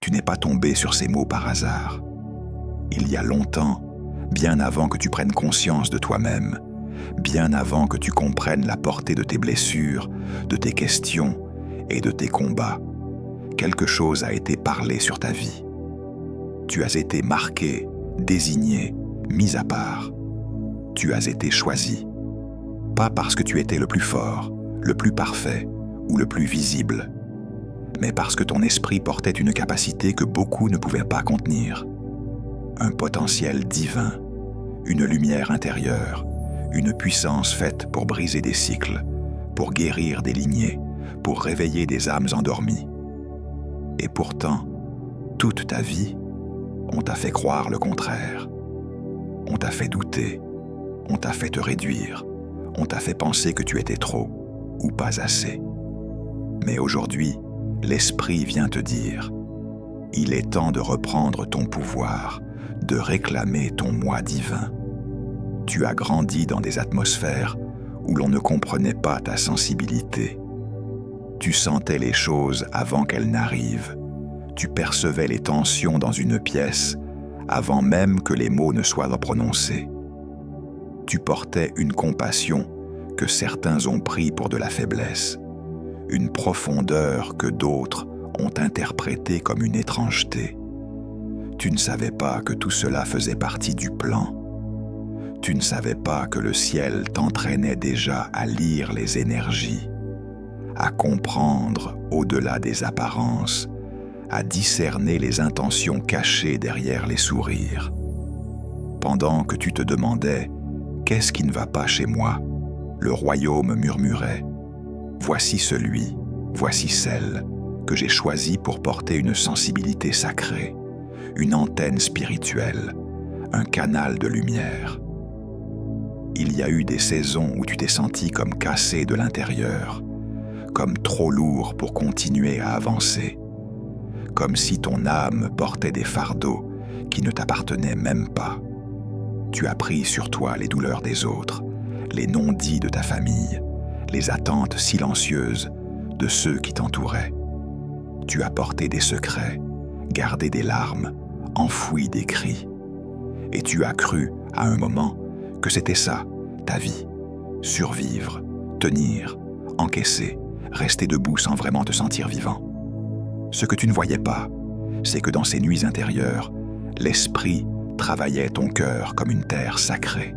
Tu n'es pas tombé sur ces mots par hasard. Il y a longtemps, bien avant que tu prennes conscience de toi-même, bien avant que tu comprennes la portée de tes blessures, de tes questions et de tes combats, quelque chose a été parlé sur ta vie. Tu as été marqué, désigné, mis à part. Tu as été choisi. Pas parce que tu étais le plus fort, le plus parfait ou le plus visible, mais parce que ton esprit portait une capacité que beaucoup ne pouvaient pas contenir. Un potentiel divin, une lumière intérieure, une puissance faite pour briser des cycles, pour guérir des lignées, pour réveiller des âmes endormies. Et pourtant, toute ta vie, on t'a fait croire le contraire. On t'a fait douter, on t'a fait te réduire, on t'a fait penser que tu étais trop ou pas assez. Mais aujourd'hui, l'Esprit vient te dire « Il est temps de reprendre ton pouvoir, de réclamer ton moi divin. » Tu as grandi dans des atmosphères où l'on ne comprenait pas ta sensibilité. Tu sentais les choses avant qu'elles n'arrivent. Tu percevais les tensions dans une pièce avant même que les mots ne soient prononcés. Tu portais une compassion que certains ont pris pour de la faiblesse, une profondeur que d'autres ont interprétée comme une étrangeté. Tu ne savais pas que tout cela faisait partie du plan. Tu ne savais pas que le ciel t'entraînait déjà à lire les énergies, à comprendre au-delà des apparences, à discerner les intentions cachées derrière les sourires. Pendant que tu te demandais « Qu'est-ce qui ne va pas chez moi ?» le royaume murmurait « Voici celui, voici celle que j'ai choisi pour porter une sensibilité sacrée, une antenne spirituelle, un canal de lumière. » Il y a eu des saisons où tu t'es senti comme cassé de l'intérieur, comme trop lourd pour continuer à avancer, comme si ton âme portait des fardeaux qui ne t'appartenaient même pas. Tu as pris sur toi les douleurs des autres, les non-dits de ta famille, les attentes silencieuses de ceux qui t'entouraient. Tu as porté des secrets, gardé des larmes, enfoui des cris. Et tu as cru, à un moment, que c'était ça, ta vie. Survivre, tenir, encaisser, rester debout sans vraiment te sentir vivant. Ce que tu ne voyais pas, c'est que dans ces nuits intérieures, l'esprit travaillait ton cœur comme une terre sacrée.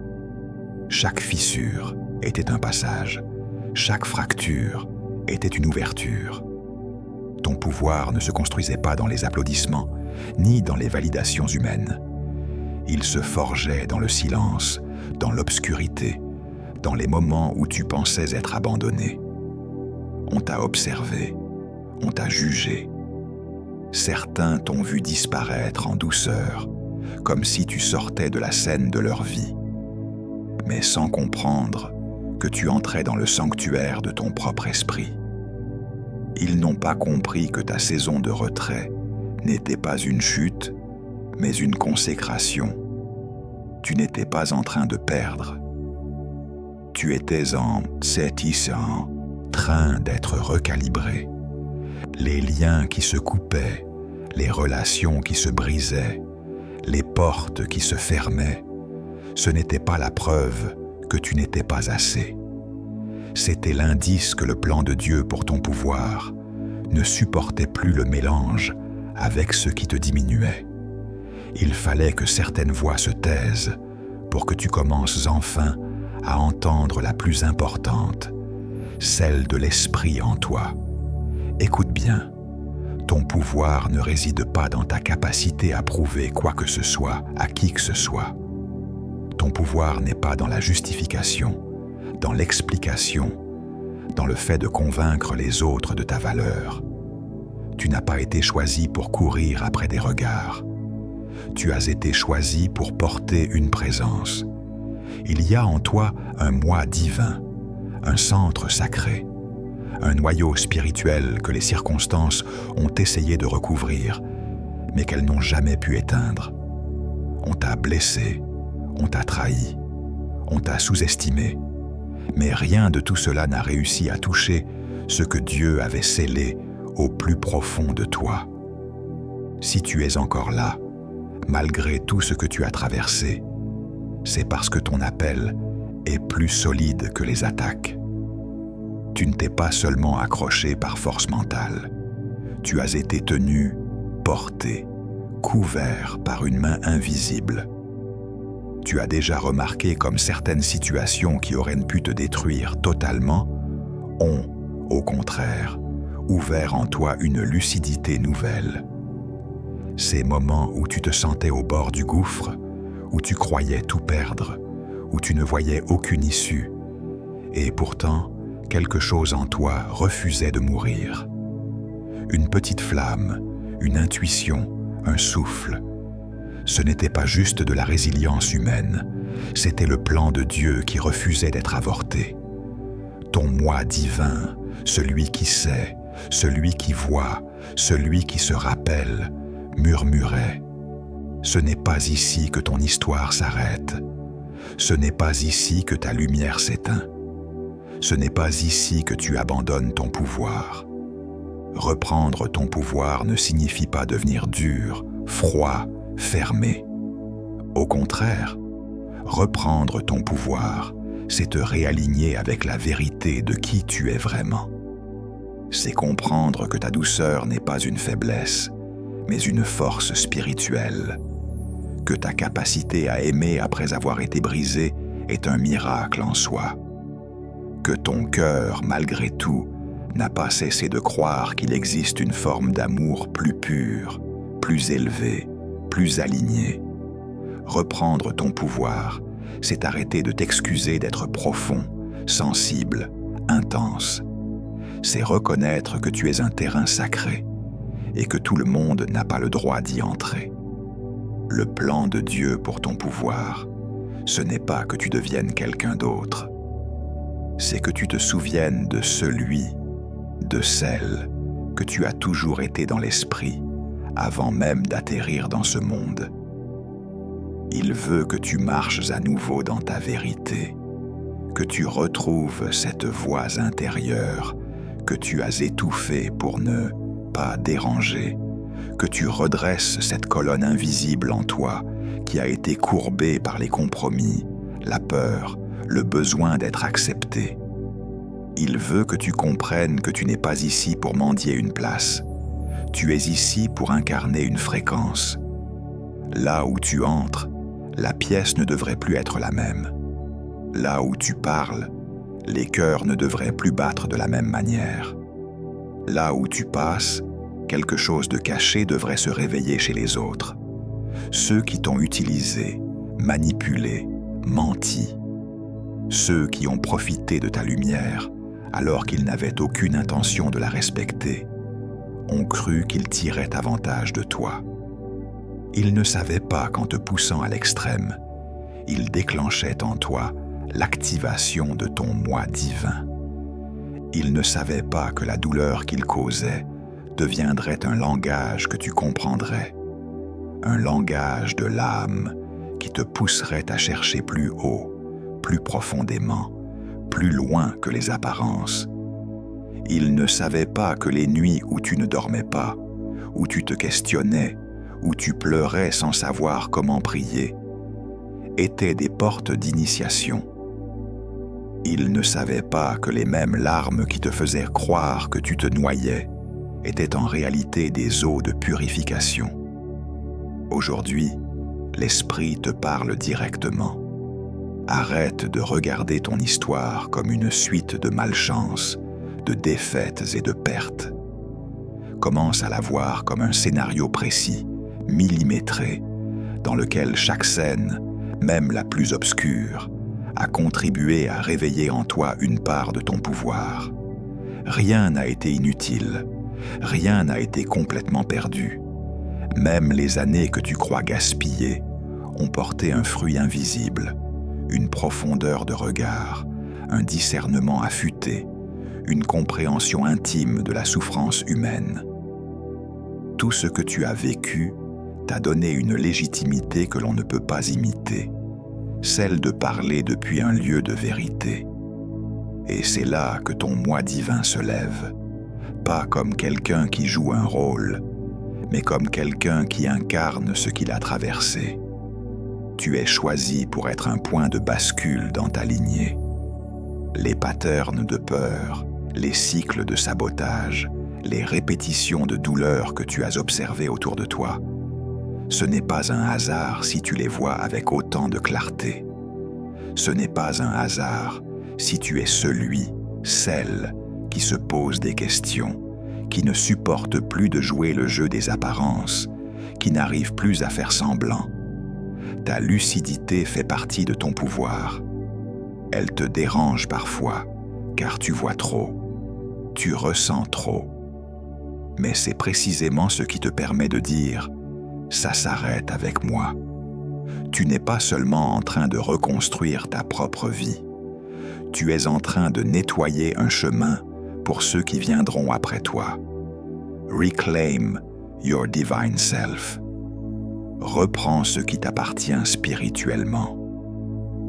Chaque fissure était un passage, chaque fracture était une ouverture. Ton pouvoir ne se construisait pas dans les applaudissements, ni dans les validations humaines. Il se forgeait dans le silence, dans l'obscurité, dans les moments où tu pensais être abandonné. On t'a observé, on t'a jugé. Certains t'ont vu disparaître en douceur, comme si tu sortais de la scène de leur vie, mais sans comprendre que tu entrais dans le sanctuaire de ton propre esprit. Ils n'ont pas compris que ta saison de retrait n'était pas une chute, mais une consécration. Tu n'étais pas en train de perdre. Tu étais en train d'être recalibré. Les liens qui se coupaient, les relations qui se brisaient, les portes qui se fermaient, ce n'était pas la preuve que tu n'étais pas assez. C'était l'indice que le plan de Dieu pour ton pouvoir ne supportait plus le mélange avec ce qui te diminuait. Il fallait que certaines voix se taisent pour que tu commences enfin à entendre la plus importante, celle de l'esprit en toi. Écoute bien, ton pouvoir ne réside pas dans ta capacité à prouver quoi que ce soit à qui que ce soit. Ton pouvoir n'est pas dans la justification, dans l'explication, dans le fait de convaincre les autres de ta valeur. Tu n'as pas été choisi pour courir après des regards. Tu as été choisi pour porter une présence. Il y a en toi un moi divin, un centre sacré, un noyau spirituel que les circonstances ont essayé de recouvrir, mais qu'elles n'ont jamais pu éteindre. On t'a blessé, on t'a trahi, on t'a sous-estimé, mais rien de tout cela n'a réussi à toucher ce que Dieu avait scellé au plus profond de toi. Si tu es encore là, malgré tout ce que tu as traversé, c'est parce que ton appel est plus solide que les attaques. Tu ne t'es pas seulement accroché par force mentale. Tu as été tenu, porté, couvert par une main invisible. Tu as déjà remarqué comme certaines situations qui auraient pu te détruire totalement ont, au contraire, ouvert en toi une lucidité nouvelle. Ces moments où tu te sentais au bord du gouffre, où tu croyais tout perdre, où tu ne voyais aucune issue, et pourtant, quelque chose en toi refusait de mourir. Une petite flamme, une intuition, un souffle. Ce n'était pas juste de la résilience humaine, c'était le plan de Dieu qui refusait d'être avorté. Ton moi divin, celui qui sait, celui qui voit, celui qui se rappelle, murmurait « Ce n'est pas ici que ton histoire s'arrête. Ce n'est pas ici que ta lumière s'éteint. Ce n'est pas ici que tu abandonnes ton pouvoir. Reprendre ton pouvoir ne signifie pas devenir dur, froid, fermé. Au contraire, reprendre ton pouvoir, c'est te réaligner avec la vérité de qui tu es vraiment. C'est comprendre que ta douceur n'est pas une faiblesse, mais une force spirituelle. Que ta capacité à aimer après avoir été brisée est un miracle en soi. Que ton cœur, malgré tout, n'a pas cessé de croire qu'il existe une forme d'amour plus pure, plus élevée, plus alignée. Reprendre ton pouvoir, c'est arrêter de t'excuser d'être profond, sensible, intense. C'est reconnaître que tu es un terrain sacré et que tout le monde n'a pas le droit d'y entrer. Le plan de Dieu pour ton pouvoir, ce n'est pas que tu deviennes quelqu'un d'autre. C'est que tu te souviennes de celui, de celle que tu as toujours été dans l'esprit, avant même d'atterrir dans ce monde. Il veut que tu marches à nouveau dans ta vérité, que tu retrouves cette voix intérieure que tu as étouffée pour ne pas déranger, que tu redresses cette colonne invisible en toi qui a été courbée par les compromis, la peur, le besoin d'être accepté. Il veut que tu comprennes que tu n'es pas ici pour mendier une place. Tu es ici pour incarner une fréquence. Là où tu entres, la pièce ne devrait plus être la même. Là où tu parles, les cœurs ne devraient plus battre de la même manière. Là où tu passes, quelque chose de caché devrait se réveiller chez les autres. Ceux qui t'ont utilisé, manipulé, menti. Ceux qui ont profité de ta lumière alors qu'ils n'avaient aucune intention de la respecter, ont cru qu'ils tiraient avantage de toi. Ils ne savaient pas qu'en te poussant à l'extrême, ils déclenchaient en toi l'activation de ton moi divin. Ils ne savaient pas que la douleur qu'ils causaient deviendrait un langage que tu comprendrais, un langage de l'âme qui te pousserait à chercher plus haut, plus profondément, plus loin que les apparences. Ils ne savaient pas que les nuits où tu ne dormais pas, où tu te questionnais, où tu pleurais sans savoir comment prier, étaient des portes d'initiation. Ils ne savaient pas que les mêmes larmes qui te faisaient croire que tu te noyais étaient en réalité des eaux de purification. Aujourd'hui, l'Esprit te parle directement. Arrête de regarder ton histoire comme une suite de malchances, de défaites et de pertes. Commence à la voir comme un scénario précis, millimétré, dans lequel chaque scène, même la plus obscure, a contribué à réveiller en toi une part de ton pouvoir. Rien n'a été inutile, rien n'a été complètement perdu. Même les années que tu crois gaspiller ont porté un fruit invisible, une profondeur de regard, un discernement affûté, une compréhension intime de la souffrance humaine. Tout ce que tu as vécu t'a donné une légitimité que l'on ne peut pas imiter, celle de parler depuis un lieu de vérité. Et c'est là que ton moi divin se lève, pas comme quelqu'un qui joue un rôle, mais comme quelqu'un qui incarne ce qu'il a traversé. Tu es choisi pour être un point de bascule dans ta lignée. Les patterns de peur, les cycles de sabotage, les répétitions de douleur que tu as observées autour de toi, ce n'est pas un hasard si tu les vois avec autant de clarté. Ce n'est pas un hasard si tu es celui, celle qui se pose des questions, qui ne supporte plus de jouer le jeu des apparences, qui n'arrive plus à faire semblant. Ta lucidité fait partie de ton pouvoir. Elle te dérange parfois, car tu vois trop, tu ressens trop. Mais c'est précisément ce qui te permet de dire « ça s'arrête avec moi ». Tu n'es pas seulement en train de reconstruire ta propre vie, tu es en train de nettoyer un chemin pour ceux qui viendront après toi. Reclaim your divine self. Reprends ce qui t'appartient spirituellement.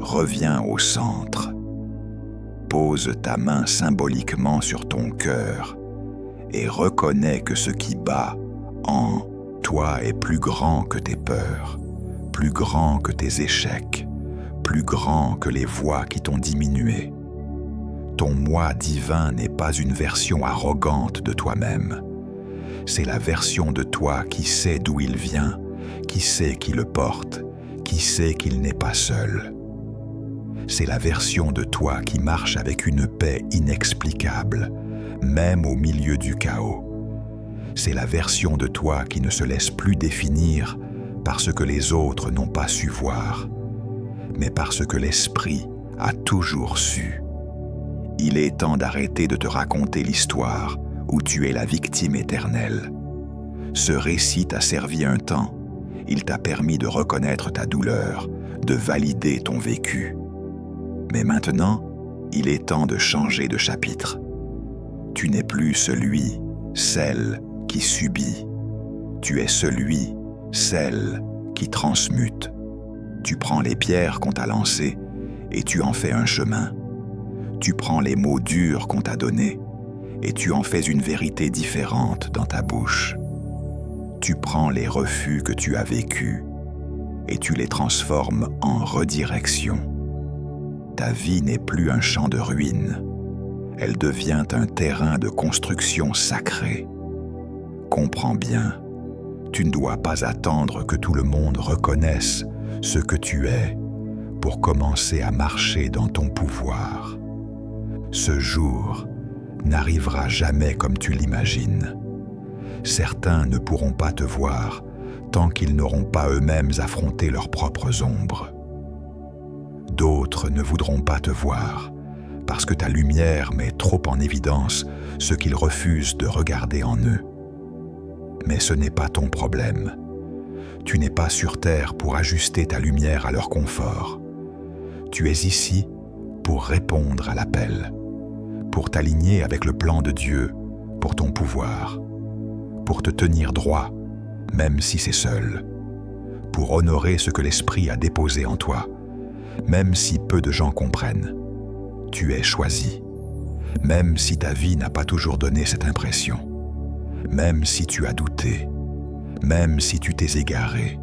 Reviens au centre. Pose ta main symboliquement sur ton cœur et reconnais que ce qui bat en toi est plus grand que tes peurs, plus grand que tes échecs, plus grand que les voix qui t'ont diminué. Ton moi divin n'est pas une version arrogante de toi-même. C'est la version de toi qui sait d'où il vient, qui sait qui le porte, qui sait qu'il n'est pas seul. C'est la version de toi qui marche avec une paix inexplicable, même au milieu du chaos. C'est la version de toi qui ne se laisse plus définir par ce que les autres n'ont pas su voir, mais parce que l'esprit a toujours su. Il est temps d'arrêter de te raconter l'histoire où tu es la victime éternelle. Ce récit t'a servi un temps. Il t'a permis de reconnaître ta douleur, de valider ton vécu. Mais maintenant, il est temps de changer de chapitre. Tu n'es plus celui, celle qui subit. Tu es celui, celle qui transmute. Tu prends les pierres qu'on t'a lancées et tu en fais un chemin. Tu prends les mots durs qu'on t'a donnés et tu en fais une vérité différente dans ta bouche. Tu prends les refus que tu as vécus et tu les transformes en redirection. Ta vie n'est plus un champ de ruines. Elle devient un terrain de construction sacré. Comprends bien, tu ne dois pas attendre que tout le monde reconnaisse ce que tu es pour commencer à marcher dans ton pouvoir. Ce jour n'arrivera jamais comme tu l'imagines. Certains ne pourront pas te voir tant qu'ils n'auront pas eux-mêmes affronté leurs propres ombres. D'autres ne voudront pas te voir parce que ta lumière met trop en évidence ce qu'ils refusent de regarder en eux. Mais ce n'est pas ton problème. Tu n'es pas sur terre pour ajuster ta lumière à leur confort. Tu es ici pour répondre à l'appel, pour t'aligner avec le plan de Dieu, pour ton pouvoir, pour te tenir droit, même si c'est seul, pour honorer ce que l'Esprit a déposé en toi, même si peu de gens comprennent. Tu es choisi, même si ta vie n'a pas toujours donné cette impression, même si tu as douté, même si tu t'es égaré,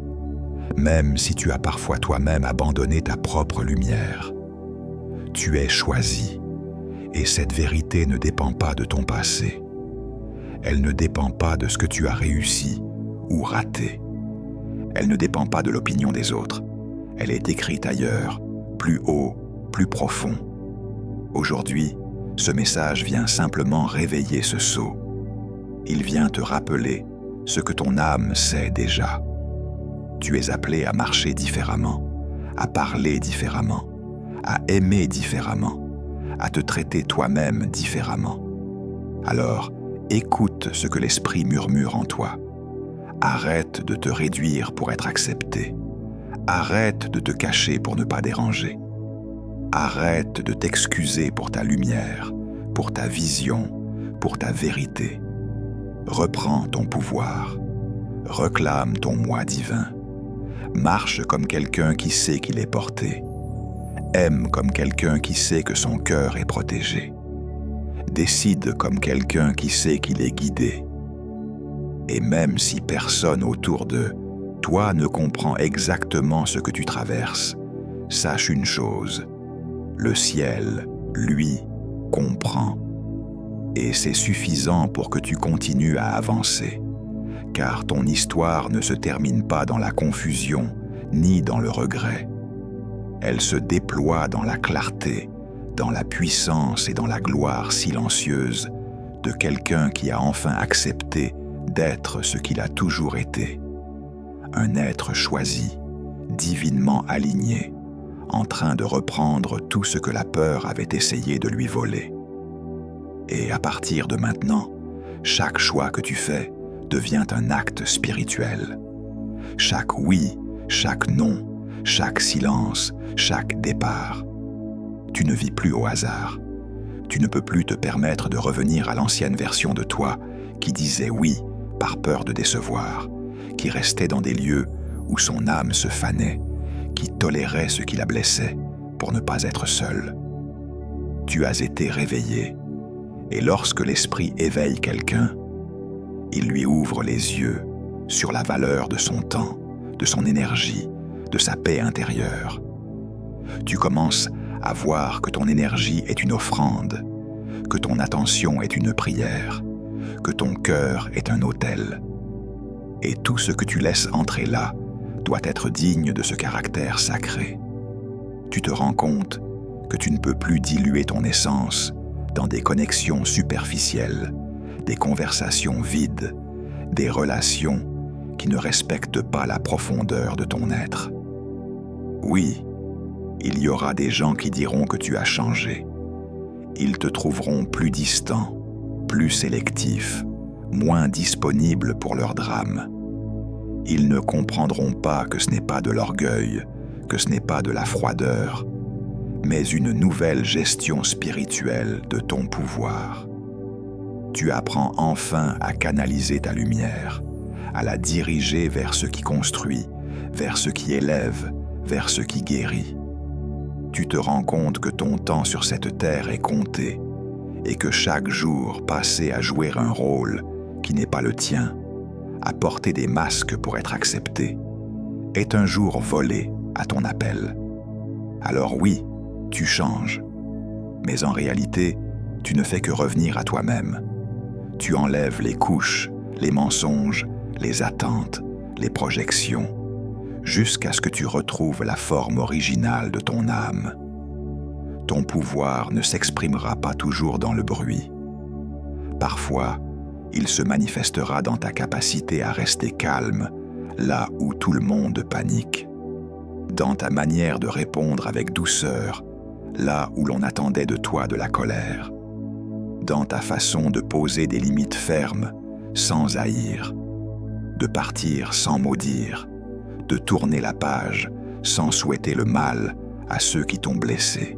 même si tu as parfois toi-même abandonné ta propre lumière. Tu es choisi, et cette vérité ne dépend pas de ton passé. Elle ne dépend pas de ce que tu as réussi ou raté. Elle ne dépend pas de l'opinion des autres. Elle est écrite ailleurs, plus haut, plus profond. Aujourd'hui, ce message vient simplement réveiller ce sceau. Il vient te rappeler ce que ton âme sait déjà. Tu es appelé à marcher différemment, à parler différemment, à aimer différemment, à te traiter toi-même différemment. Alors, écoute ce que l'Esprit murmure en toi. Arrête de te réduire pour être accepté. Arrête de te cacher pour ne pas déranger. Arrête de t'excuser pour ta lumière, pour ta vision, pour ta vérité. Reprends ton pouvoir. Reclame ton moi divin. Marche comme quelqu'un qui sait qu'il est porté. Aime comme quelqu'un qui sait que son cœur est protégé. Décide comme quelqu'un qui sait qu'il est guidé. Et même si personne autour de toi ne comprend exactement ce que tu traverses, sache une chose, le ciel, lui, comprend. Et c'est suffisant pour que tu continues à avancer, car ton histoire ne se termine pas dans la confusion ni dans le regret. Elle se déploie dans la clarté, dans la puissance et dans la gloire silencieuse de quelqu'un qui a enfin accepté d'être ce qu'il a toujours été. Un être choisi, divinement aligné, en train de reprendre tout ce que la peur avait essayé de lui voler. Et à partir de maintenant, chaque choix que tu fais devient un acte spirituel. Chaque oui, chaque non, chaque silence, chaque départ. Tu ne vis plus au hasard. Tu ne peux plus te permettre de revenir à l'ancienne version de toi qui disait oui par peur de décevoir, qui restait dans des lieux où son âme se fanait, qui tolérait ce qui la blessait pour ne pas être seul. Tu as été réveillé, et lorsque l'esprit éveille quelqu'un, il lui ouvre les yeux sur la valeur de son temps, de son énergie, de sa paix intérieure. Tu commences à voir que ton énergie est une offrande, que ton attention est une prière, que ton cœur est un autel. Et tout ce que tu laisses entrer là doit être digne de ce caractère sacré. Tu te rends compte que tu ne peux plus diluer ton essence dans des connexions superficielles, des conversations vides, des relations qui ne respectent pas la profondeur de ton être. Oui, il y aura des gens qui diront que tu as changé. Ils te trouveront plus distant, plus sélectif, moins disponible pour leur drame. Ils ne comprendront pas que ce n'est pas de l'orgueil, que ce n'est pas de la froideur, mais une nouvelle gestion spirituelle de ton pouvoir. Tu apprends enfin à canaliser ta lumière, à la diriger vers ce qui construit, vers ce qui élève, vers ce qui guérit. Tu te rends compte que ton temps sur cette terre est compté et que chaque jour passé à jouer un rôle qui n'est pas le tien, à porter des masques pour être accepté, est un jour volé à ton appel. Alors oui, tu changes, mais en réalité, tu ne fais que revenir à toi-même. Tu enlèves les couches, les mensonges, les attentes, les projections, jusqu'à ce que tu retrouves la forme originale de ton âme. Ton pouvoir ne s'exprimera pas toujours dans le bruit. Parfois, il se manifestera dans ta capacité à rester calme, là où tout le monde panique. Dans ta manière de répondre avec douceur, là où l'on attendait de toi de la colère. Dans ta façon de poser des limites fermes, sans haïr. De partir sans maudire. De tourner la page sans souhaiter le mal à ceux qui t'ont blessé.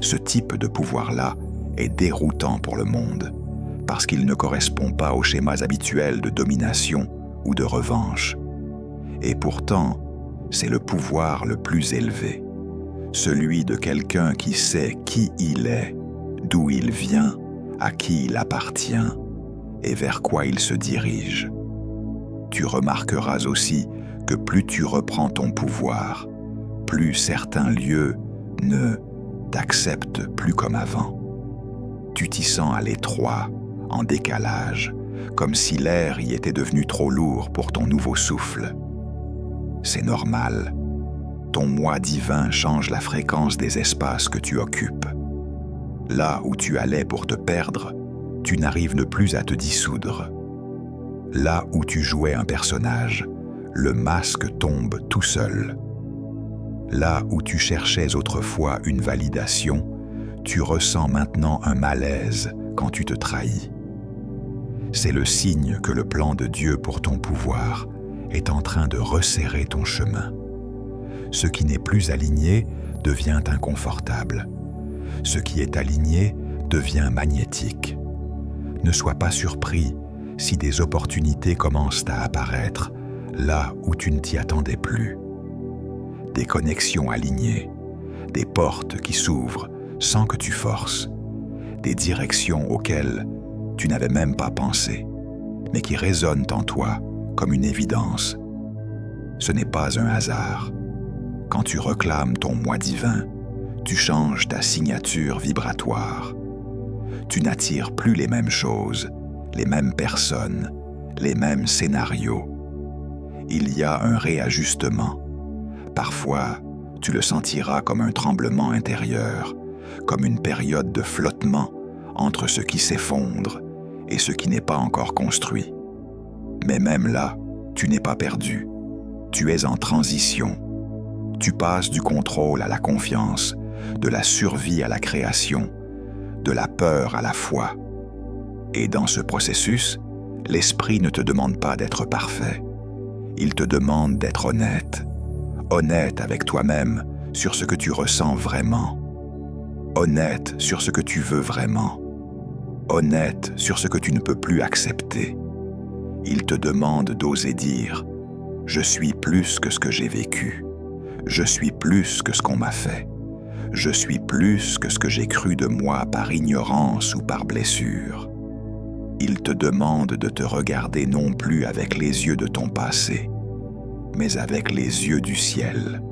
Ce type de pouvoir-là est déroutant pour le monde, parce qu'il ne correspond pas aux schémas habituels de domination ou de revanche. Et pourtant, c'est le pouvoir le plus élevé, celui de quelqu'un qui sait qui il est, d'où il vient, à qui il appartient et vers quoi il se dirige. Tu remarqueras aussi que plus tu reprends ton pouvoir, plus certains lieux ne t'acceptent plus comme avant. Tu t'y sens à l'étroit, en décalage, comme si l'air y était devenu trop lourd pour ton nouveau souffle. C'est normal. Ton moi divin change la fréquence des espaces que tu occupes. Là où tu allais pour te perdre, tu n'arrives plus à te dissoudre. Là où tu jouais un personnage, le masque tombe tout seul. Là où tu cherchais autrefois une validation, tu ressens maintenant un malaise quand tu te trahis. C'est le signe que le plan de Dieu pour ton pouvoir est en train de resserrer ton chemin. Ce qui n'est plus aligné devient inconfortable. Ce qui est aligné devient magnétique. Ne sois pas surpris si des opportunités commencent à apparaître là où tu ne t'y attendais plus. Des connexions alignées, des portes qui s'ouvrent sans que tu forces, des directions auxquelles tu n'avais même pas pensé, mais qui résonnent en toi comme une évidence. Ce n'est pas un hasard. Quand tu reclames ton moi divin, tu changes ta signature vibratoire. Tu n'attires plus les mêmes choses, les mêmes personnes, les mêmes scénarios. Il y a un réajustement. Parfois, tu le sentiras comme un tremblement intérieur, comme une période de flottement entre ce qui s'effondre et ce qui n'est pas encore construit. Mais même là, tu n'es pas perdu. Tu es en transition. Tu passes du contrôle à la confiance, de la survie à la création, de la peur à la foi. Et dans ce processus, l'esprit ne te demande pas d'être parfait. Il te demande d'être honnête. Honnête avec toi-même sur ce que tu ressens vraiment. Honnête sur ce que tu veux vraiment. Honnête sur ce que tu ne peux plus accepter. Il te demande d'oser dire « Je suis plus que ce que j'ai vécu. Je suis plus que ce qu'on m'a fait. Je suis plus que ce que j'ai cru de moi par ignorance ou par blessure. » Il te demande de te regarder non plus avec les yeux de ton passé, mais avec les yeux du ciel.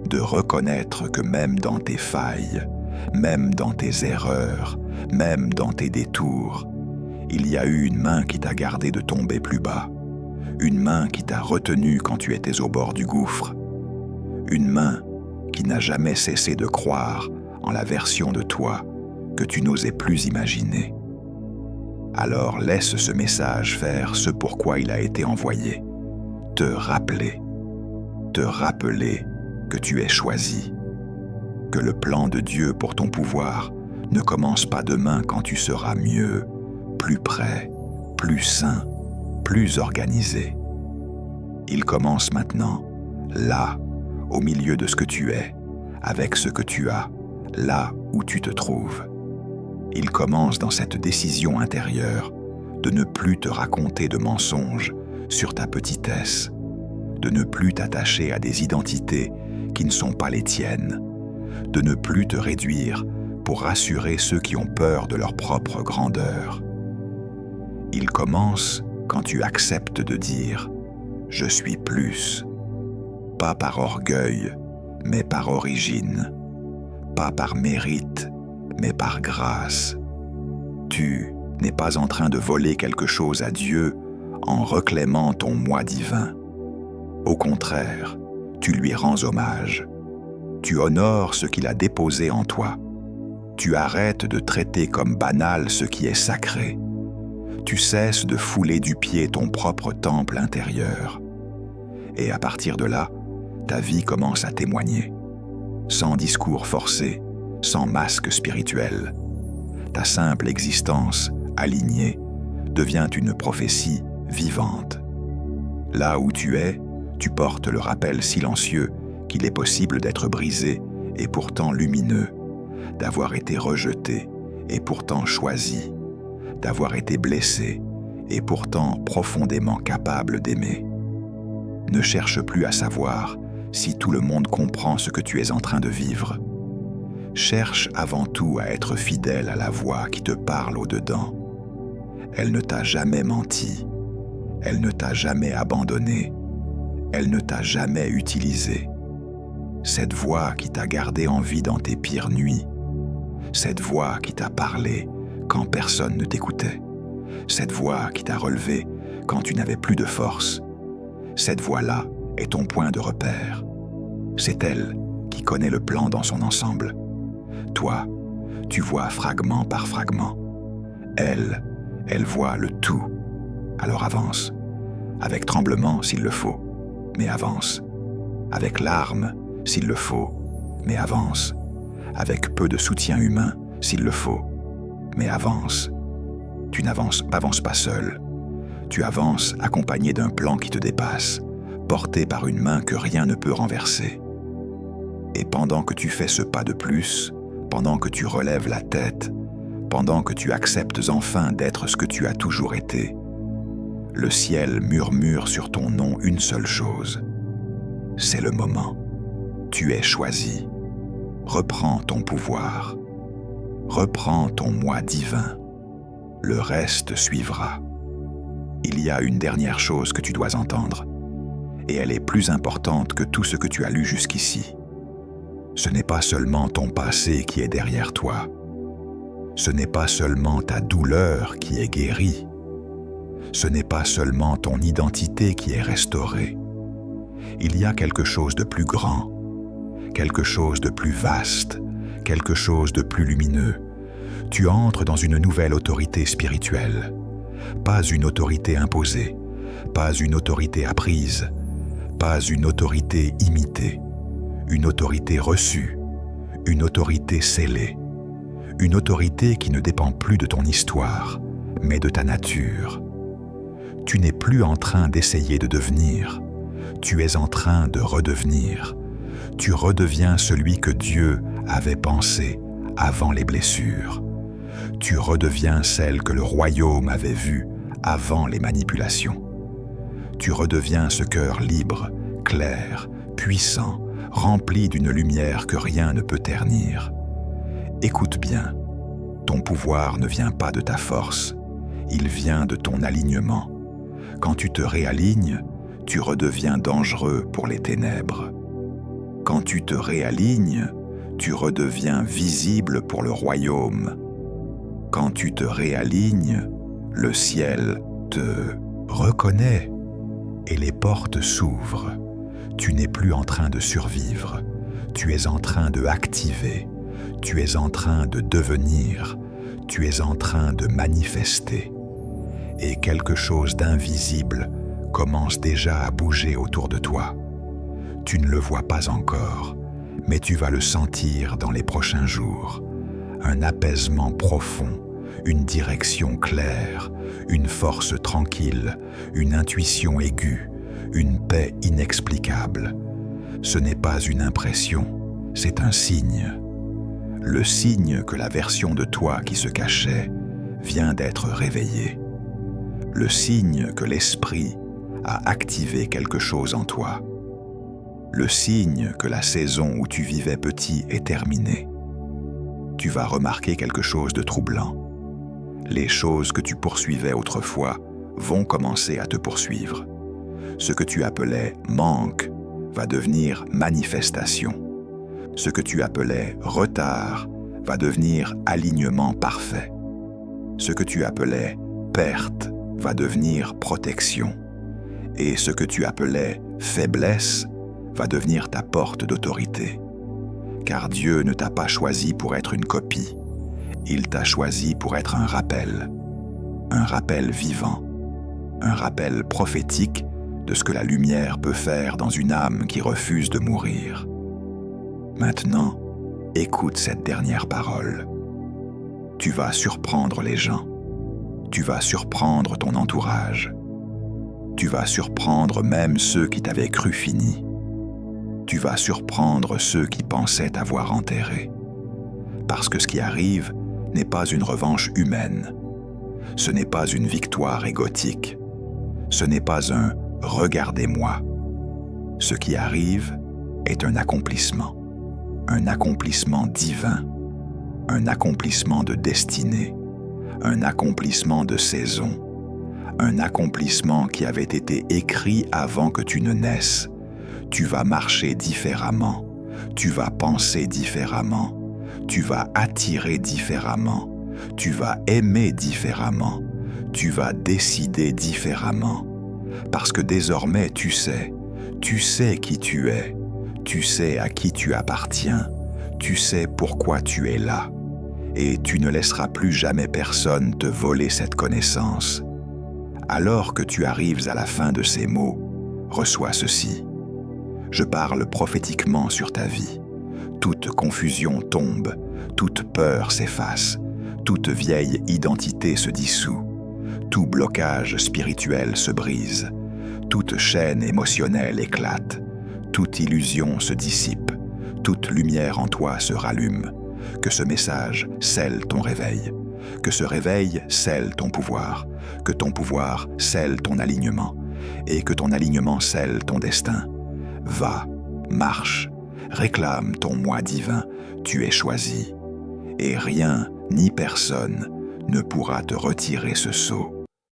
De reconnaître que même dans tes failles, même dans tes erreurs, même dans tes détours, il y a eu une main qui t'a gardé de tomber plus bas, une main qui t'a retenu quand tu étais au bord du gouffre, une main qui n'a jamais cessé de croire en la version de toi que tu n'osais plus imaginer. Alors laisse ce message faire ce pourquoi il a été envoyé. Te rappeler que tu es choisi, que le plan de Dieu pour ton pouvoir ne commence pas demain quand tu seras mieux, plus prêt, plus sain, plus organisé. Il commence maintenant, là, au milieu de ce que tu es, avec ce que tu as, là où tu te trouves. Il commence dans cette décision intérieure de ne plus te raconter de mensonges sur ta petitesse, de ne plus t'attacher à des identités qui ne sont pas les tiennes, de ne plus te réduire pour rassurer ceux qui ont peur de leur propre grandeur. Il commence quand tu acceptes de dire « Je suis plus », pas par orgueil, mais par origine, pas par mérite, mais par grâce. Tu n'es pas en train de voler quelque chose à Dieu en reclaimant ton moi divin. Au contraire, tu lui rends hommage. Tu honores ce qu'il a déposé en toi. Tu arrêtes de traiter comme banal ce qui est sacré. Tu cesses de fouler du pied ton propre temple intérieur. Et à partir de là, ta vie commence à témoigner. Sans discours forcé, sans masque spirituel. Ta simple existence, alignée, devient une prophétie vivante. Là où tu es, tu portes le rappel silencieux qu'il est possible d'être brisé et pourtant lumineux, d'avoir été rejeté et pourtant choisi, d'avoir été blessé et pourtant profondément capable d'aimer. Ne cherche plus à savoir si tout le monde comprend ce que tu es en train de vivre. Cherche avant tout à être fidèle à la voix qui te parle au-dedans. Elle ne t'a jamais menti, elle ne t'a jamais abandonné, elle ne t'a jamais utilisé. Cette voix qui t'a gardé en vie dans tes pires nuits, cette voix qui t'a parlé quand personne ne t'écoutait, cette voix qui t'a relevé quand tu n'avais plus de force, cette voix-là est ton point de repère. C'est elle qui connaît le plan dans son ensemble. Toi, tu vois fragment par fragment. Elle voit le tout. Alors avance, avec tremblement s'il le faut, mais avance. Avec larmes s'il le faut, mais avance. Avec peu de soutien humain s'il le faut, mais avance. Tu n'avances pas seul. Tu avances accompagné d'un plan qui te dépasse, porté par une main que rien ne peut renverser. Et pendant que tu fais ce pas de plus, pendant que tu relèves la tête, pendant que tu acceptes enfin d'être ce que tu as toujours été, le ciel murmure sur ton nom une seule chose. C'est le moment. Tu es choisi. Reprends ton pouvoir. Reprends ton moi divin. Le reste suivra. il y a une dernière chose que tu dois entendre, et elle est plus importante que tout ce que tu as lu jusqu'ici. Ce n'est pas seulement ton passé qui est derrière toi. Ce n'est pas seulement ta douleur qui est guérie. Ce n'est pas seulement ton identité qui est restaurée. Il y a quelque chose de plus grand, quelque chose de plus vaste, quelque chose de plus lumineux. Tu entres dans une nouvelle autorité spirituelle. Pas une autorité imposée, pas une autorité apprise, pas une autorité imitée, une autorité reçue, une autorité scellée, une autorité qui ne dépend plus de ton histoire, mais de ta nature. Tu n'es plus en train d'essayer de devenir, tu es en train de redevenir. Tu redeviens celui que Dieu avait pensé avant les blessures. Tu redeviens celle que le royaume avait vue avant les manipulations. Tu redeviens ce cœur libre, clair, puissant, rempli d'une lumière que rien ne peut ternir. Écoute bien, ton pouvoir ne vient pas de ta force, il vient de ton alignement. Quand tu te réalignes, tu redeviens dangereux pour les ténèbres. Quand tu te réalignes, tu redeviens visible pour le royaume. Quand tu te réalignes, le ciel te reconnaît et les portes s'ouvrent. Tu n'es plus en train de survivre, tu es en train de activer, tu es en train de devenir, tu es en train de manifester. Et quelque chose d'invisible commence déjà à bouger autour de toi. Tu ne le vois pas encore, mais tu vas le sentir dans les prochains jours. Un apaisement profond, une direction claire, une force tranquille, une intuition aiguë, une paix inexplicable. Ce n'est pas une impression, c'est un signe. Le signe que la version de toi qui se cachait vient d'être réveillée. Le signe que l'esprit a activé quelque chose en toi. Le signe que la saison où tu vivais petit est terminée. Tu vas remarquer quelque chose de troublant. Les choses que tu poursuivais autrefois vont commencer à te poursuivre. Ce que tu appelais manque va devenir manifestation. Ce que tu appelais retard va devenir alignement parfait. Ce que tu appelais perte va devenir protection. Et ce que tu appelais faiblesse va devenir ta porte d'autorité. Car Dieu ne t'a pas choisi pour être une copie. Il t'a choisi pour être un rappel vivant, un rappel prophétique de ce que la lumière peut faire dans une âme qui refuse de mourir. Maintenant, écoute cette dernière parole. Tu vas surprendre les gens. Tu vas surprendre ton entourage. Tu vas surprendre même ceux qui t'avaient cru fini. Tu vas surprendre ceux qui pensaient t'avoir enterré. Parce que ce qui arrive n'est pas une revanche humaine. Ce n'est pas une victoire égotique. Ce n'est pas un « regardez-moi ». Ce qui arrive est un accomplissement divin, un accomplissement de destinée, un accomplissement de saison, un accomplissement qui avait été écrit avant que tu ne naisses. Tu vas marcher différemment, tu vas penser différemment, tu vas attirer différemment, tu vas aimer différemment, tu vas décider différemment. Parce que désormais tu sais qui tu es, tu sais à qui tu appartiens, tu sais pourquoi tu es là. Et tu ne laisseras plus jamais personne te voler cette connaissance. Alors que tu arrives à la fin de ces mots, reçois ceci. Je parle prophétiquement sur ta vie. Toute confusion tombe, toute peur s'efface, toute vieille identité se dissout, tout blocage spirituel se brise, toute chaîne émotionnelle éclate, toute illusion se dissipe, toute lumière en toi se rallume. Que ce message scelle ton réveil, que ce réveil scelle ton pouvoir, que ton pouvoir scelle ton alignement, et que ton alignement scelle ton destin. Va, marche, réclame ton moi divin, tu es choisi, et rien ni personne ne pourra te retirer ce sceau.